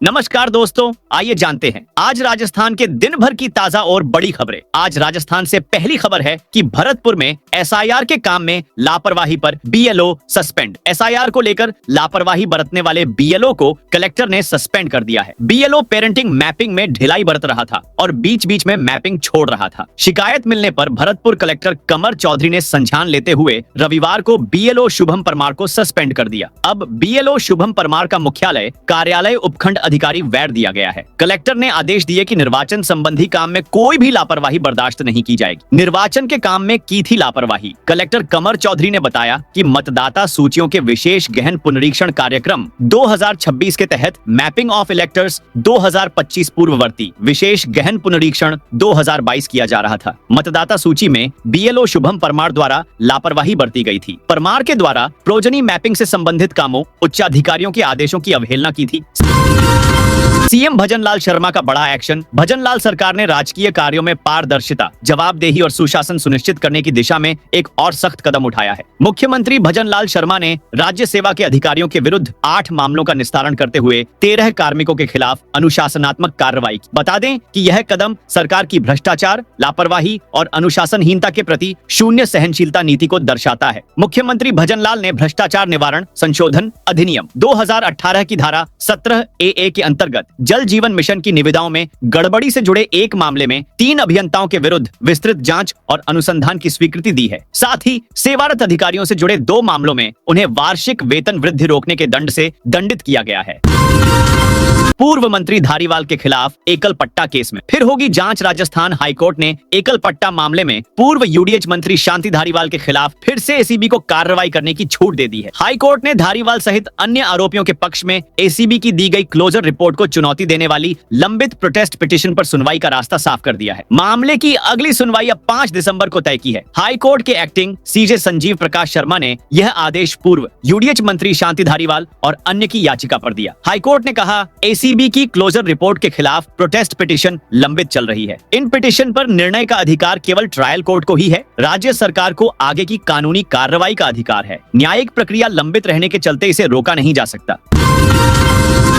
नमस्कार दोस्तों, आइए जानते हैं आज राजस्थान के दिन भर की ताजा और बड़ी खबरें। आज राजस्थान से पहली खबर है कि भरतपुर में एसआईआर के काम में लापरवाही पर बीएलओ सस्पेंड। एसआईआर को लेकर लापरवाही बरतने वाले बीएलओ को कलेक्टर ने सस्पेंड कर दिया है। बीएलओ पेरेंटिंग मैपिंग में ढिलाई बरत रहा था और बीच बीच में मैपिंग छोड़ रहा था। शिकायत मिलने पर भरतपुर कलेक्टर कमर चौधरी ने संज्ञान लेते हुए रविवार को बीएलओ शुभम परमार को सस्पेंड कर दिया। अब बीएलओ शुभम परमार का मुख्यालय कार्यालय उपखंड अधिकारी वैर दिया गया है। कलेक्टर ने आदेश दिए कि निर्वाचन संबंधी काम में कोई भी लापरवाही बर्दाश्त नहीं की जाएगी। निर्वाचन के काम में की थी लापरवाही। कलेक्टर कमर चौधरी ने बताया कि मतदाता सूचियों के विशेष गहन पुनरीक्षण कार्यक्रम 2026 के तहत मैपिंग ऑफ इलेक्टर्स 2025 पूर्ववर्ती विशेष गहन पुनरीक्षण 2022 किया जा रहा था। मतदाता सूची में बीएलओ शुभम परमार द्वारा लापरवाही बरती गई थी। परमार के द्वारा प्रोजनी मैपिंग से संबंधित कामों उच्चाधिकारियों के आदेशों की अवहेलना की थी। सीएम भजनलाल शर्मा का बड़ा एक्शन। भजनलाल सरकार ने राजकीय कार्यों में पारदर्शिता, जवाबदेही और सुशासन सुनिश्चित करने की दिशा में एक और सख्त कदम उठाया है। मुख्यमंत्री भजनलाल शर्मा ने राज्य सेवा के अधिकारियों के विरुद्ध 8 मामलों का निस्तारण करते हुए 13 कार्मिकों के खिलाफ अनुशासनात्मक कार्रवाई की। बता दें कि यह कदम सरकार की भ्रष्टाचार, लापरवाही और अनुशासनहीनता के प्रति शून्य सहनशीलता नीति को दर्शाता है। मुख्यमंत्री भजनलाल ने भ्रष्टाचार निवारण संशोधन अधिनियम 2018 की धारा 17 AA के अंतर्गत जल जीवन मिशन की निविदाओं में गड़बड़ी से जुड़े एक मामले में 3 अभियंताओं के विरुद्ध विस्तृत जांच और अनुसंधान की स्वीकृति दी है। साथ ही सेवारत अधिकारियों से जुड़े 2 मामलों में उन्हें वार्षिक वेतन वृद्धि रोकने के दंड से दंडित किया गया है। पूर्व मंत्री धारीवाल के खिलाफ एकल पट्टा केस में फिर होगी जांच। राजस्थान हाईकोर्ट ने एकल पट्टा मामले में पूर्व यूडीएच मंत्री शांति धारीवाल के खिलाफ फिर से एसीबी को कार्रवाई करने की छूट दे दी है। हाईकोर्ट ने धारीवाल सहित अन्य आरोपियों के पक्ष में एसीबी की दी गई क्लोजर रिपोर्ट को चुनौती देने वाली लंबित प्रोटेस्ट पिटीशन पर सुनवाई का रास्ता साफ कर दिया है। मामले की अगली सुनवाई अब 5 दिसंबर को तय की है। हाईकोर्ट के एक्टिंग सीजे संजीव प्रकाश शर्मा ने यह आदेश पूर्व यूडीएच मंत्री शांति धारीवाल और अन्य की याचिका पर दिया। हाईकोर्ट ने कहा एसीबी की क्लोजर रिपोर्ट के खिलाफ प्रोटेस्ट पिटीशन लंबित चल रही है। इन पिटीशन पर निर्णय का अधिकार केवल ट्रायल कोर्ट को ही है। राज्य सरकार को आगे की कानूनी कार्रवाई का अधिकार है। न्यायिक प्रक्रिया लंबित रहने के चलते इसे रोका नहीं जा सकता।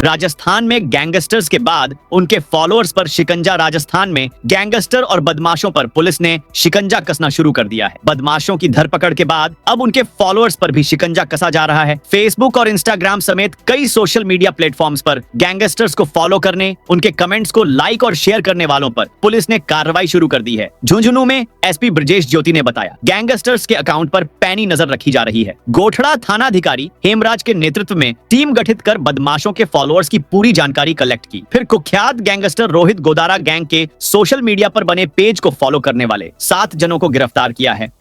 राजस्थान में गैंगस्टर्स के बाद उनके फॉलोअर्स पर शिकंजा। राजस्थान में गैंगस्टर और बदमाशों पर पुलिस ने शिकंजा कसना शुरू कर दिया है। बदमाशों की धरपकड़ के बाद अब उनके फॉलोअर्स पर भी शिकंजा कसा जा रहा है। फेसबुक और इंस्टाग्राम समेत कई सोशल मीडिया प्लेटफॉर्म्स पर गैंगस्टर्स को फॉलो करने, उनके कमेंट्स को लाइक और शेयर करने वालों पर पुलिस ने कार्रवाई शुरू कर दी है। झुंझुनू में एसपी ब्रजेश ज्योति ने बताया गैंगस्टर्स के अकाउंट पर पैनी नजर रखी जा रही है। गोठड़ा थानाधिकारी हेमराज के नेतृत्व में टीम गठित कर बदमाशों के फॉलोअर्स की पूरी जानकारी कलेक्ट की। फिर कुख्यात गैंगस्टर रोहित गोदारा गैंग के सोशल मीडिया पर बने पेज को फॉलो करने वाले 7 जनों को गिरफ्तार किया है।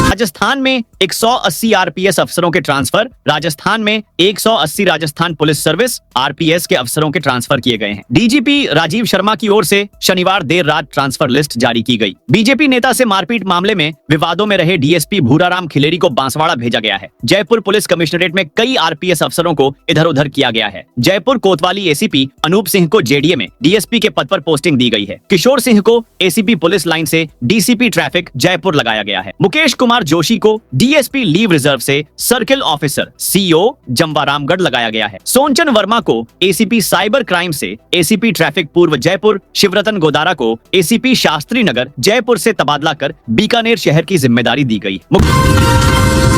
राजस्थान में 180 आरपीएस अफसरों के ट्रांसफर। राजस्थान में 180 राजस्थान पुलिस सर्विस आरपीएस के अफसरों के ट्रांसफर किए गए हैं। डीजीपी राजीव शर्मा की ओर से शनिवार देर रात ट्रांसफर लिस्ट जारी की गई। बीजेपी नेता से मारपीट मामले में विवादों में रहे डीएसपी भूराराम खिलेरी को बांसवाड़ा भेजा गया है। जयपुर पुलिस कमिश्नरेट में कई आरपीएस अफसरों को इधर उधर किया गया है। जयपुर कोतवाली एसीपी अनूप सिंह को जेडीए में डीएसपी के पद पर पोस्टिंग दी गई है। किशोर सिंह को एसीपी पुलिस लाइन से डीसीपी ट्रैफिक जयपुर लगाया गया है। मुकेश कुमार जोशी को डीएसपी लीव रिजर्व से सर्किल ऑफिसर सीओ जमवारामगढ़ लगाया गया है। सोनचन वर्मा को एसीपी साइबर क्राइम से एसीपी ट्रैफिक पूर्व जयपुर, शिवरतन गोदारा को एसीपी शास्त्री नगर जयपुर से तबादला कर बीकानेर शहर की जिम्मेदारी दी गई।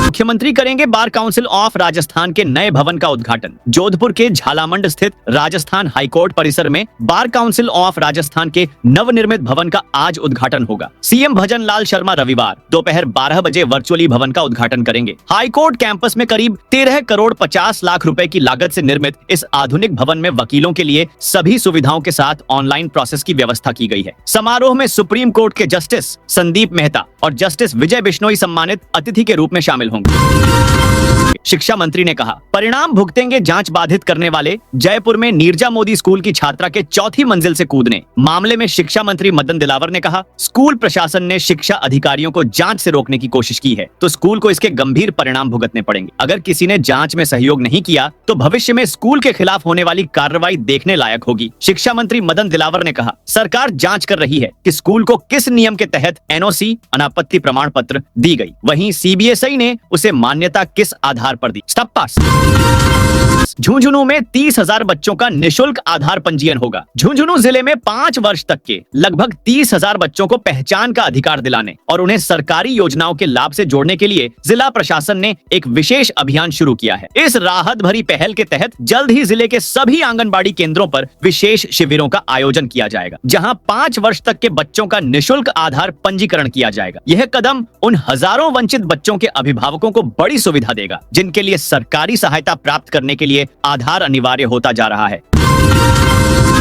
मुख्यमंत्री करेंगे बार काउंसिल ऑफ राजस्थान के नए भवन का उद्घाटन। जोधपुर के झालामंड स्थित राजस्थान हाईकोर्ट परिसर में बार काउंसिल ऑफ राजस्थान के नवनिर्मित भवन का आज उद्घाटन होगा। सीएम भजनलाल शर्मा रविवार दोपहर 12 बजे वर्चुअली भवन का उद्घाटन करेंगे। हाईकोर्ट कैंपस में करीब 13 करोड़ 50 लाख रुपए की लागत से निर्मित इस आधुनिक भवन में वकीलों के लिए सभी सुविधाओं के साथ ऑनलाइन प्रोसेस की व्यवस्था की गई है। समारोह में सुप्रीम कोर्ट के जस्टिस संदीप मेहता और जस्टिस विजय बिश्नोई सम्मानित अतिथि के रूप में शामिल होंगे। शिक्षा मंत्री ने कहा परिणाम भुगतेंगे जांच बाधित करने वाले। जयपुर में नीरजा मोदी स्कूल की छात्रा के 4थी मंजिल से कूदने मामले में शिक्षा मंत्री मदन दिलावर ने कहा स्कूल प्रशासन ने शिक्षा अधिकारियों को जांच से रोकने की कोशिश की है तो स्कूल को इसके गंभीर परिणाम भुगतने पड़ेंगे। अगर किसी ने जांच में सहयोग नहीं किया तो भविष्य में स्कूल के खिलाफ होने वाली कार्रवाई देखने लायक होगी। शिक्षा मंत्री मदन दिलावर ने कहा सरकार जांच कर रही है कि स्कूल को किस नियम के तहत एनओसी अनापत्ति प्रमाण पत्र दी गई। वहीं सीबीएसई ने उसे मान्यता किस जीपीएस आधार पर दी। स्टॉप पास। झुंझुनू में 30,000 बच्चों का निशुल्क आधार पंजीयन होगा। झुंझुनू जिले में 5 वर्ष तक के लगभग 30,000 बच्चों को पहचान का अधिकार दिलाने और उन्हें सरकारी योजनाओं के लाभ से जोड़ने के लिए जिला प्रशासन ने एक विशेष अभियान शुरू किया है। इस राहत भरी पहल के तहत जल्द ही जिले के सभी आंगनबाड़ी केंद्रों पर विशेष शिविरों का आयोजन किया जाएगा, जहां 5 वर्ष तक के बच्चों का निशुल्क आधार पंजीकरण किया जाएगा। यह कदम उन हजारों वंचित बच्चों के अभिभावकों को बड़ी सुविधा देगा, जिनके लिए सरकारी सहायता प्राप्त करने के लिए आधार अनिवार्य होता जा रहा है।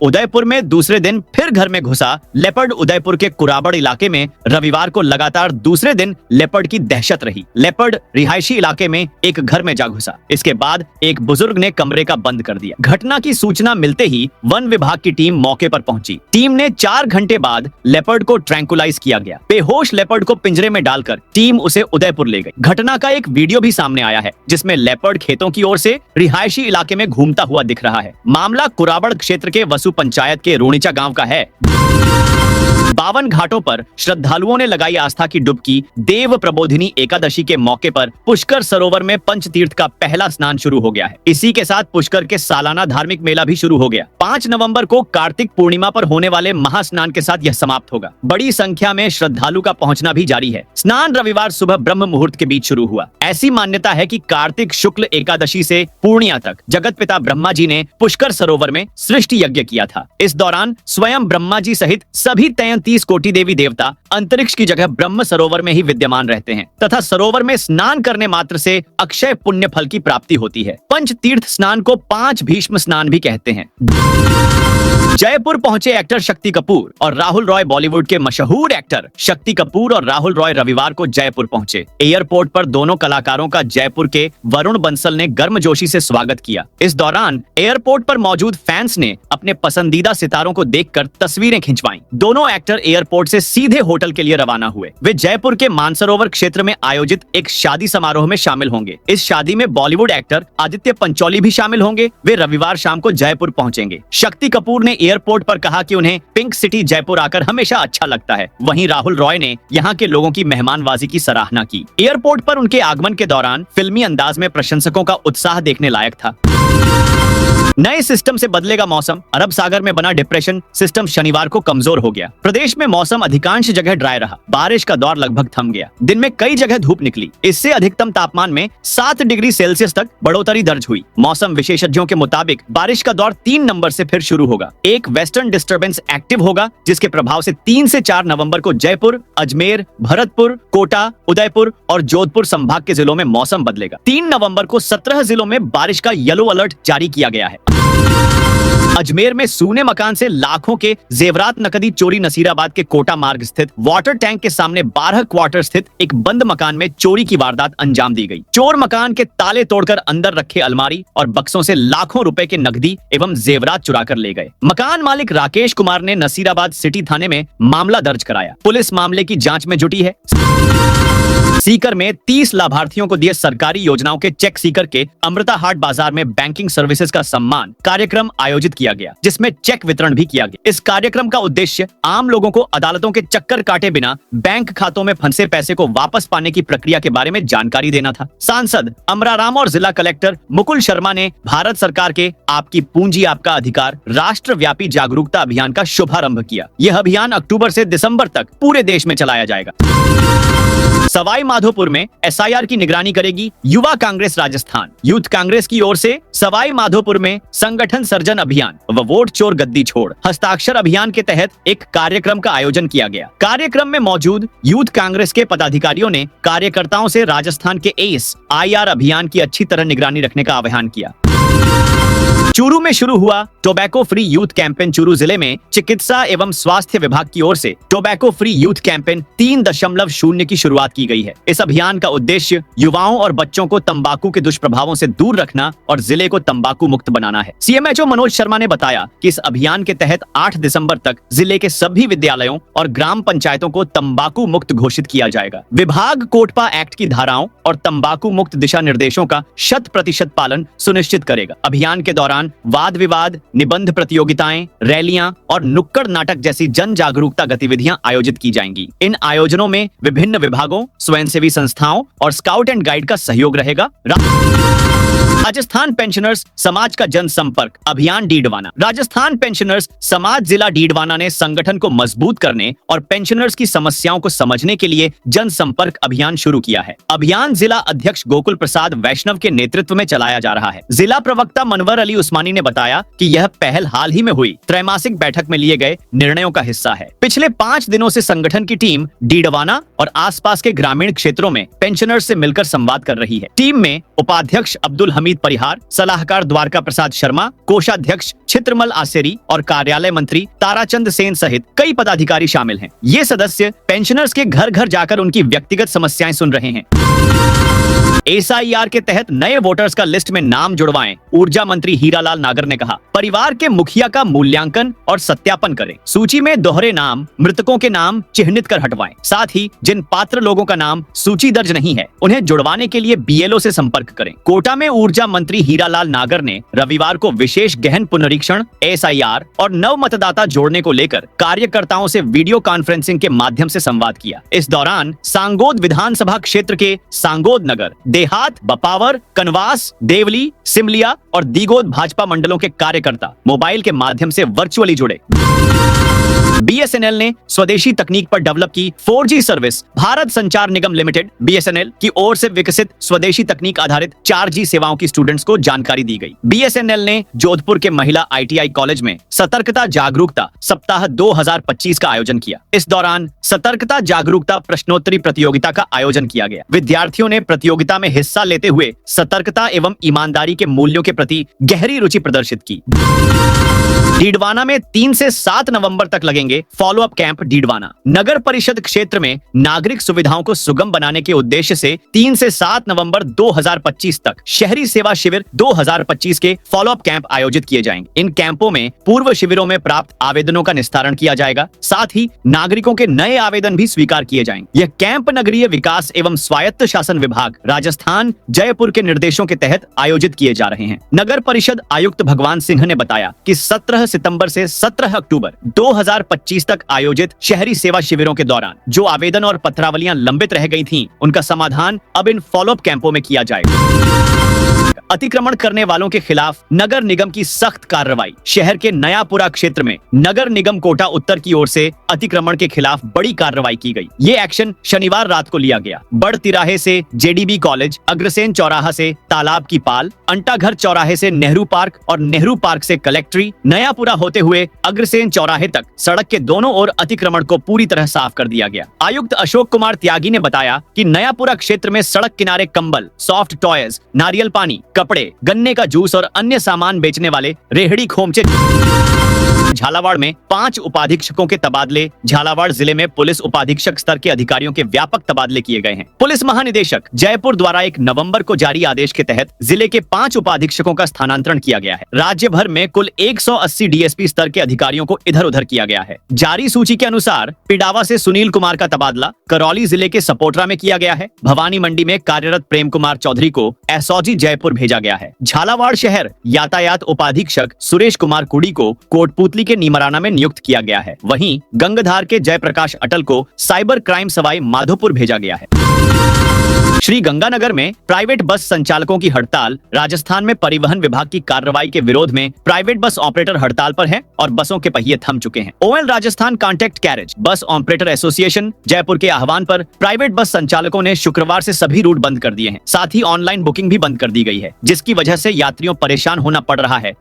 उदयपुर में दूसरे दिन फिर घर में घुसा लेपर्ड। उदयपुर के कुराबड़ इलाके में रविवार को लगातार दूसरे दिन लेपर्ड की दहशत रही। लेपर्ड रिहायशी इलाके में एक घर में जा घुसा। इसके बाद एक बुजुर्ग ने कमरे का बंद कर दिया। घटना की सूचना मिलते ही वन विभाग की टीम मौके पर पहुंची। टीम ने 4 घंटे बाद लेपर्ड को ट्रैंकुलाइज किया गया। बेहोश लेपर्ड को पिंजरे में डालकर टीम उसे उदयपुर ले गई। घटना का एक वीडियो भी सामने आया है, जिसमें लेपर्ड खेतों की ओर से रिहायशी इलाके में घूमता हुआ दिख रहा है। मामला कुराबड़ क्षेत्र के वसु पंचायत के रोनिचा गांव का है। 52 घाटों पर श्रद्धालुओं ने लगाई आस्था की डुबकी। देव प्रबोधिनी एकादशी के मौके पर पुष्कर सरोवर में पंचतीर्थ का पहला स्नान शुरू हो गया है। इसी के साथ पुष्कर के सालाना धार्मिक मेला भी शुरू हो गया। 5 नवंबर को कार्तिक पूर्णिमा पर होने वाले महास्नान के साथ यह समाप्त होगा। बड़ी संख्या में श्रद्धालु का पहुंचना भी जारी है। स्नान रविवार सुबह ब्रह्म मुहूर्त के बीच शुरू हुआ। ऐसी मान्यता है कि कार्तिक शुक्ल एकादशी से पूर्णिया तक जगत पिता ब्रह्मा जी ने पुष्कर सरोवर में सृष्टि यज्ञ किया था। इस दौरान स्वयं ब्रह्मा जी सहित सभी 33 कोटि देवी देवता अंतरिक्ष की जगह ब्रह्म सरोवर में ही विद्यमान रहते हैं तथा सरोवर में स्नान करने मात्र से अक्षय पुण्य फल की प्राप्ति होती है। पंच तीर्थ स्नान को 5 भीष्म स्नान भी कहते हैं। जयपुर पहुंचे एक्टर शक्ति कपूर और राहुल रॉय। बॉलीवुड के मशहूर एक्टर शक्ति कपूर और राहुल रॉय रविवार को जयपुर पहुंचे। एयरपोर्ट पर दोनों कलाकारों का जयपुर के वरुण बंसल ने गर्मजोशी से स्वागत किया। इस दौरान एयरपोर्ट पर मौजूद फैंस ने अपने पसंदीदा सितारों को देखकर तस्वीरें खिंचवाईं। दोनों एक्टर एयरपोर्ट से सीधे होटल के लिए रवाना हुए। वे जयपुर के मानसरोवर क्षेत्र में आयोजित एक शादी समारोह में शामिल होंगे। इस शादी में बॉलीवुड एक्टर आदित्य पंचोली भी शामिल होंगे। वे रविवार शाम को जयपुर पहुंचेंगे। शक्ति कपूर ने एयरपोर्ट पर कहा कि उन्हें पिंक सिटी जयपुर आकर हमेशा अच्छा लगता है। वहीं राहुल रॉय ने यहां के लोगों की मेहमानवाजी की सराहना की। एयरपोर्ट पर उनके आगमन के दौरान फिल्मी अंदाज में प्रशंसकों का उत्साह देखने लायक था। नए सिस्टम से बदलेगा मौसम। अरब सागर में बना डिप्रेशन सिस्टम शनिवार को कमजोर हो गया। प्रदेश में मौसम अधिकांश जगह ड्राई रहा। बारिश का दौर लगभग थम गया। दिन में कई जगह धूप निकली। इससे अधिकतम तापमान में 7 डिग्री सेल्सियस तक बढ़ोतरी दर्ज हुई। मौसम विशेषज्ञों के मुताबिक बारिश का दौर 3 नवंबर से फिर शुरू होगा। एक वेस्टर्न डिस्टर्बेंस एक्टिव होगा, जिसके प्रभाव से 3 से 4 नवंबर को जयपुर, अजमेर, भरतपुर, कोटा, उदयपुर और जोधपुर संभाग के जिलों में मौसम बदलेगा। 3 नवंबर को 17 जिलों में बारिश का येलो अलर्ट जारी किया गया है। अजमेर में सूने मकान से लाखों के जेवरात नकदी चोरी। नसीराबाद के कोटा मार्ग स्थित वाटर टैंक के सामने 12 क्वार्टर स्थित एक बंद मकान में चोरी की वारदात अंजाम दी गई। चोर मकान के ताले तोड़कर अंदर रखे अलमारी और बक्सों से लाखों रुपए के नकदी एवं जेवरात चुरा कर ले गए। मकान मालिक राकेश कुमार ने नसीराबाद सिटी थाने में मामला दर्ज कराया। पुलिस मामले की जांच में जुटी है। सीकर में 30 लाभार्थियों को दिए सरकारी योजनाओं के चेक। सीकर के अमृता हाट बाजार में बैंकिंग सर्विसेज का सम्मान कार्यक्रम आयोजित किया गया, जिसमें चेक वितरण भी किया गया। इस कार्यक्रम का उद्देश्य आम लोगों को अदालतों के चक्कर काटे बिना बैंक खातों में फंसे पैसे को वापस पाने की प्रक्रिया के बारे में जानकारी देना था। सांसद अमराराम और जिला कलेक्टर मुकुल शर्मा ने भारत सरकार के आपकी पूंजी आपका अधिकार राष्ट्रव्यापी जागरूकता अभियान का शुभारंभ किया। यह अभियान अक्टूबर से दिसंबर तक पूरे देश में चलाया जाएगा। सवाई माधोपुर में एसआईआर की निगरानी करेगी युवा कांग्रेस राजस्थान। यूथ कांग्रेस की ओर से सवाई माधोपुर में संगठन सर्जन अभियान व वोट चोर गद्दी छोड़ हस्ताक्षर अभियान के तहत एक कार्यक्रम का आयोजन किया गया। कार्यक्रम में मौजूद यूथ कांग्रेस के पदाधिकारियों ने कार्यकर्ताओं से राजस्थान के एस आईआर अभियान की अच्छी तरह निगरानी रखने का आह्वान किया। चूरू में शुरू हुआ tobacco free youth campaign. Churu जिले में चिकित्सा एवं स्वास्थ्य विभाग की ओर से टोबैको फ्री यूथ कैंपेन 3.0 की शुरुआत की गई है। इस अभियान का उद्देश्य युवाओं और बच्चों को तंबाकू के दुष्प्रभावों से दूर रखना और जिले को तंबाकू मुक्त बनाना है। सीएमएचओ मनोज शर्मा ने बताया कि इस अभियान के तहत 8 दिसंबर तक जिले के सभी विद्यालयों और ग्राम पंचायतों को तंबाकू मुक्त घोषित किया जाएगा। विभाग कोटपा एक्ट की धाराओं और तंबाकू मुक्त दिशा निर्देशों का 100% पालन सुनिश्चित करेगा। अभियान के दौरान दौरान वाद विवाद, निबंध प्रतियोगिताएं, रैलियां और नुक्कड़ नाटक जैसी जन जागरूकता गतिविधियां आयोजित की जाएंगी। इन आयोजनों में विभिन्न विभागों, स्वयंसेवी संस्थाओं और स्काउट एंड गाइड का सहयोग रहेगा। राजस्थान पेंशनर्स समाज का जनसंपर्क अभियान डीडवाना। राजस्थान पेंशनर्स समाज जिला डीडवाना ने संगठन को मजबूत करने और पेंशनर्स की समस्याओं को समझने के लिए जनसंपर्क अभियान शुरू किया है। अभियान जिला अध्यक्ष गोकुल प्रसाद वैष्णव के नेतृत्व में चलाया जा रहा है। जिला प्रवक्ता मनवर अली उस्मानी ने बताया कि यह पहल हाल ही में हुई त्रैमासिक बैठक में लिए गए निर्णयों का हिस्सा है। पिछले 5 दिनों से संगठन की टीम डीडवाना और आसपास के ग्रामीण क्षेत्रों में पेंशनर्स से मिलकर संवाद कर रही है। टीम में उपाध्यक्ष अब्दुल हमीद परिहार, सलाहकार द्वारका प्रसाद शर्मा, कोषाध्यक्ष चित्रमल आसेरी और कार्यालय मंत्री ताराचंद सेन सहित कई पदाधिकारी शामिल हैं। ये सदस्य पेंशनर्स के घर घर जाकर उनकी व्यक्तिगत समस्याएं सुन रहे हैं। एसआईआर के तहत नए वोटर्स का लिस्ट में नाम जुड़वाएं। ऊर्जा मंत्री हीरालाल नागर ने कहा, परिवार के मुखिया का मूल्यांकन और सत्यापन करें। सूची में दोहरे नाम, मृतकों के नाम चिह्नित कर हटवाएं। साथ ही जिन पात्र लोगों का नाम सूची दर्ज नहीं है, उन्हें जुड़वाने के लिए बीएलओ से संपर्क करें। कोटा में ऊर्जा मंत्री हीरालाल नागर ने रविवार को विशेष गहन पुनरीक्षण, एसआईआर और नव मतदाता जोड़ने को लेकर कार्यकर्ताओं से वीडियो कॉन्फ्रेंसिंग के माध्यम से संवाद किया। इस दौरान सांगोद विधानसभा क्षेत्र के सांगोद नगर, देहात, बपावर, कनवास, देवली, सिमलिया और दीगोद भाजपा मंडलों के कार्यकर्ता मोबाइल के माध्यम से वर्चुअली जुड़े। बीएसएनएल ने स्वदेशी तकनीक पर डेवलप की 4G सर्विस भारत संचार निगम लिमिटेड बीएसएनएल की ओर से विकसित स्वदेशी तकनीक आधारित 4G सेवाओं की स्टूडेंट्स को जानकारी दी गई। बीएसएनएल ने जोधपुर के महिला आईटीआई कॉलेज में सतर्कता जागरूकता सप्ताह 2025 का आयोजन किया। इस दौरान सतर्कता जागरूकता प्रश्नोत्तरी प्रतियोगिता का आयोजन किया गया। विद्यार्थियों ने प्रतियोगिता में हिस्सा लेते हुए सतर्कता एवं ईमानदारी के मूल्यों के प्रति गहरी रुचि प्रदर्शित की। डीडवाना में 3 से 7 नवंबर तक लगेंगे फॉलोअप कैंप। डीडवाना नगर परिषद क्षेत्र में नागरिक सुविधाओं को सुगम बनाने के उद्देश्य से 3 से 7 नवंबर 2025 तक शहरी सेवा शिविर 2025 के फॉलोअप कैंप आयोजित किए जाएंगे। इन कैंपों में पूर्व शिविरों में प्राप्त आवेदनों का निस्तारण किया जाएगा। साथ ही नागरिकों के नए आवेदन भी स्वीकार किए जाएंगे। यह कैंप नगरीय विकास एवं स्वायत्त शासन विभाग राजस्थान जयपुर के निर्देशों के तहत आयोजित किए जा रहे हैं। नगर परिषद आयुक्त भगवान सिंह ने बताया कि 17 सितंबर से 17 अक्टूबर 2025 तक आयोजित शहरी सेवा शिविरों के दौरान जो आवेदन और पत्रावलियां लंबित रह गई थीं, उनका समाधान अब इन फॉलोअप कैंपों में किया जाएगा। अतिक्रमण करने वालों के खिलाफ नगर निगम की सख्त कार्रवाई। शहर के नयापुरा क्षेत्र में नगर निगम कोटा उत्तर की ओर से अतिक्रमण के खिलाफ बड़ी कार्रवाई की गई। ये एक्शन शनिवार रात को लिया गया। बड़ तिराहे से जेडीबी कॉलेज, अग्रसेन चौराहा से तालाब की पाल, अंटाघर चौराहे से नेहरू पार्क और नेहरू पार्क से कलेक्ट्री, नयापुरा होते हुए अग्रसेन चौराहे तक सड़क के दोनों ओर अतिक्रमण को पूरी तरह साफ कर दिया गया। आयुक्त अशोक कुमार त्यागी ने बताया कि नयापुरा क्षेत्र में सड़क किनारे कंबल, सॉफ्ट टॉयज, नारियल पानी, कपड़े, गन्ने का जूस और अन्य सामान बेचने वाले रेहड़ी खोमचे। झालावाड़ में 5 उपाधीक्षकों के तबादले। झालावाड़ जिले में पुलिस उपाधीक्षक स्तर के अधिकारियों के व्यापक तबादले किए गए हैं। पुलिस महानिदेशक जयपुर द्वारा 1 नवंबर को जारी आदेश के तहत जिले के 5 उपाधीक्षकों का स्थानांतरण किया गया है। राज्य भर में कुल 180 डीएसपी स्तर के अधिकारियों को इधर उधर किया गया है। जारी सूची के अनुसार पिडावा से सुनील कुमार का तबादला करौली जिले के सपोटरा में किया गया है। भवानी मंडी में कार्यरत प्रेम कुमार चौधरी को एसओजी जयपुर भेजा गया है। झालावाड़ शहर यातायात उपाधीक्षक सुरेश कुमार कुड़ी को कोटपुतली के नीमराना में नियुक्त किया गया है। वहीं गंगधार के जयप्रकाश अटल को साइबर क्राइम सवाई माधोपुर भेजा गया है। श्री गंगानगर में प्राइवेट बस संचालकों की हड़ताल। राजस्थान में परिवहन विभाग की कार्रवाई के विरोध में प्राइवेट बस ऑपरेटर हड़ताल पर हैं और बसों के पहिए थम चुके हैं। ओएल Rajasthan contract carriage bus operator association Jaipur के आह्वान पर प्राइवेट बस संचालकों ने शुक्रवार से सभी रूट बंद कर दिए हैं। साथ ही ऑनलाइन बुकिंग भी बंद कर दी गई है, जिसकी वजह से यात्रियों परेशान होना पड़ रहा है।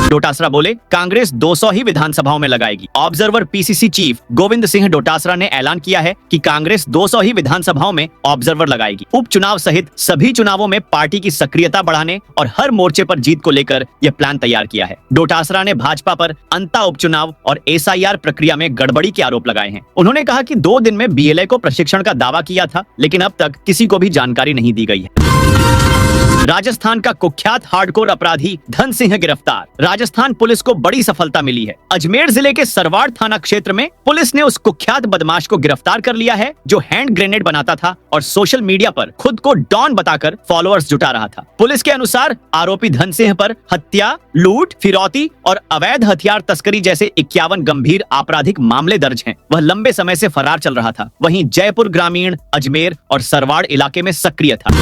डोटासरा बोले, कांग्रेस 200 ही विधानसभाओं में लगाएगी। Observer PCC chief Govind Singh Dotasra ने ऐलान किया है कि कांग्रेस 200 ही विधानसभाओं में ऑब्जर्वर लगाएगी। उपचुनाव सहित सभी चुनावों में पार्टी की सक्रियता बढ़ाने और हर मोर्चे पर जीत को लेकर यह प्लान तैयार किया है। डोटासरा ने भाजपा पर अंता उपचुनाव और एसआईआर प्रक्रिया में गड़बड़ी के आरोप लगाए हैं। उन्होंने कहा कि 2 दिन में बीएलए को प्रशिक्षण का दावा किया था, लेकिन अब तक किसी को भी जानकारी नहीं दी गई है। राजस्थान का कुख्यात हार्डकोर अपराधी धन सिंह गिरफ्तार। राजस्थान पुलिस को बड़ी सफलता मिली है। अजमेर जिले के सरवाड़ थाना क्षेत्र में पुलिस ने उस कुख्यात बदमाश को गिरफ्तार कर लिया है जो हैंड ग्रेनेड बनाता था और सोशल मीडिया पर खुद को डॉन बताकर फॉलोअर्स जुटा रहा था। पुलिस के अनुसार आरोपी धन सिंह पर हत्या, लूट, फिरौती और अवैध हथियार तस्करी जैसे 51 गंभीर आपराधिक मामले दर्ज हैं। वह लंबे समय से फरार चल रहा था। वहीं जयपुर ग्रामीण, अजमेर और सरवाड़ इलाके में सक्रिय था।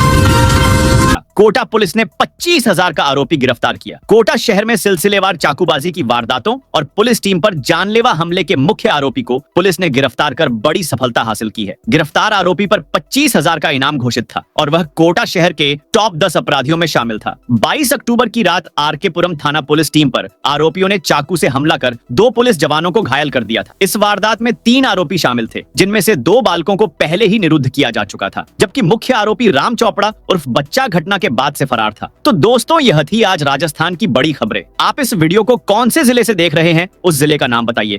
कोटा पुलिस ने 25,000 का आरोपी गिरफ्तार किया। कोटा शहर में सिलसिलेवार चाकूबाजी की वारदातों और पुलिस टीम पर जानलेवा हमले के मुख्य आरोपी को पुलिस ने गिरफ्तार कर बड़ी सफलता हासिल की है। गिरफ्तार आरोपी पर 25,000 का इनाम घोषित था और वह कोटा शहर के टॉप 10 अपराधियों में शामिल था। 22 अक्टूबर की रात आरकेपुरम थाना पुलिस टीम पर आरोपियों ने चाकू से हमला कर 2 पुलिस जवानों को घायल कर दिया था। इस वारदात में 3 आरोपी शामिल थे, जिनमें से 2 बालकों को पहले ही निरुद्ध किया जा चुका था, जबकि मुख्य आरोपी राम चोपड़ा उर्फ बच्चा घटना के बाद से फरार था। तो दोस्तों, यह थी आज राजस्थान की बड़ी खबरें। आप इस वीडियो को कौन से जिले से देख रहे हैं, उस जिले का नाम बताइए।